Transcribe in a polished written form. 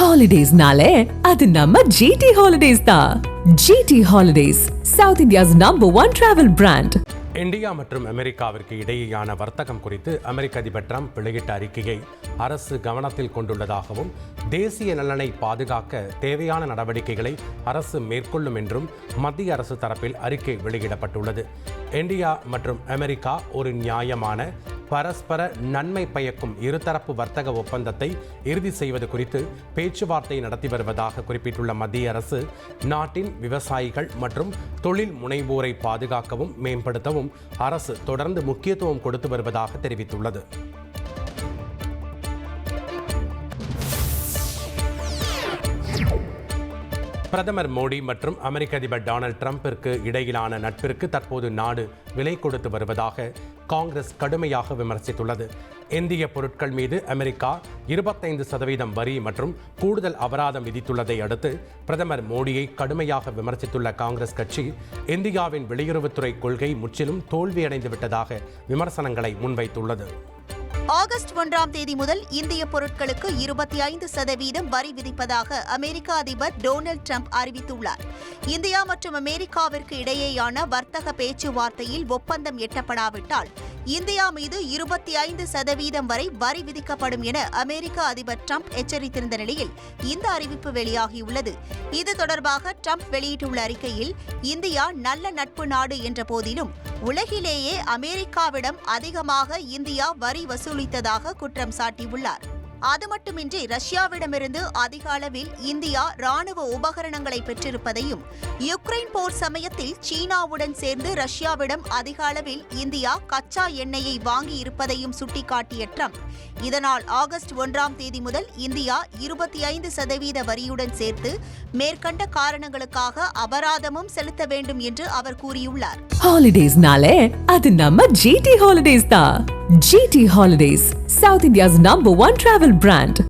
ஹாலிடேஸ்னாலே அது நம்ம ஜிடி ஹாலிடேஸ் தான். GT holidays, South India's #1 travel brand. India மற்றும் அமெரிக்காவிற்கு இடையேயான வர்த்தகம் குறித்து அமெரிக்க அதிபர் ட்ரம்ப் வெளியிட்ட அறிக்கையை அரசு கவனத்தில் கொண்டுள்ளதாகவும், தேசிய நலனை பாதுகாக்க தேவையான நடவடிக்கைகளை அரசு மேற்கொள்ளும் என்றும் மத்திய அரசு தரப்பில் அறிக்கை வெளியிடப்பட்டுள்ளது. இந்தியா மற்றும் அமெரிக்கா ஒரு நியாயமான, பரஸ்பர நன்மை பயக்கும் இருதரப்பு வர்த்தக ஒப்பந்தத்தை இறுதி செய்வது குறித்து பேச்சுவார்த்தை நடத்தி வருவதாக குறிப்பிட்டுள்ள மத்திய அரசு, நாட்டின் விவசாயிகள் மற்றும் தொழில் முனைவோரை பாதுகாக்கவும் மேம்படுத்தவும் அரசு தொடர்ந்து முக்கியத்துவம் கொடுத்து வருவதாக தெரிவித்துள்ளது. பிரதமர் மோடி மற்றும் அமெரிக்க அதிபர் டொனால்ட் ட்ரம்பிற்கு இடையிலான நட்பிற்கு தற்போது நாடு விலை கொடுத்து வருவதாக காங்கிரஸ் கடுமையாக விமர்சித்துள்ளது. இந்திய பொருட்கள் மீது அமெரிக்கா 25% வரி மற்றும் கூடுதல் அபராதம் விதித்துள்ளதை அடுத்து பிரதமர் மோடியை கடுமையாக விமர்சித்துள்ள காங்கிரஸ் கட்சி, இந்தியாவின் வெளியுறவுத்துறை கொள்கை முற்றிலும் தோல்வியடைந்து விட்டதாக விமர்சனங்களை முன்வைத்துள்ளது. ஆகஸ்ட் 1ஆம் தேதி முதல் இந்திய பொருட்களுக்கு 25% வரி விதிப்பதாக அமெரிக்க அதிபர் டொனால்ட் ட்ரம்ப் அறிவித்துள்ளார். இந்தியா மற்றும் அமெரிக்காவிற்கு இடையேயான வர்த்தக பேச்சுவார்த்தையில் ஒப்பந்தம் எட்டப்படாவிட்டால் இந்தியா மீது 25% வரை வரி விதிக்கப்படும் என அமெரிக்க அதிபர் ட்ரம்ப் எச்சரித்திருந்த நிலையில் இந்த அறிவிப்பு வெளியாகியுள்ளது. இது தொடர்பாக ட்ரம்ப் வெளியிட்டுள்ள அறிக்கையில், இந்தியா நல்ல நட்பு நாடு என்ற போதிலும் உலகிலேயே அமெரிக்காவிடம் அதிகமாக இந்தியா வரி வசூலித்ததாக குற்றம் சாட்டியுள்ளார். அது மட்டுமின்றி ரஷ்யாவிடமிருந்து அதிக அளவில் இந்தியா ராணுவ உபகரணங்களை பெற்றிருப்பதையும், யுக்ரைன் போர் சமயத்தில் சீனாவுடன் சேர்ந்து ரஷ்யாவிடம் அதிக அளவில் இந்தியா கச்சா எண்ணெயை வாங்கி இருப்பதையும் சுட்டிக்காட்டிய ட்ரம்ப், இதனால் ஆகஸ்ட் 1ஆம் தேதி முதல் இந்தியா 25% வரியுடன் சேர்த்து மேற்கண்ட காரணங்களுக்காக அபராதமும் செலுத்த வேண்டும் என்று அவர் கூறியுள்ளார். ஹாலிடேஸ்னாலே அது நம்ம ஜிடி ஹாலிடேஸ் தான். GT Holidays, South India's #1 travel brand.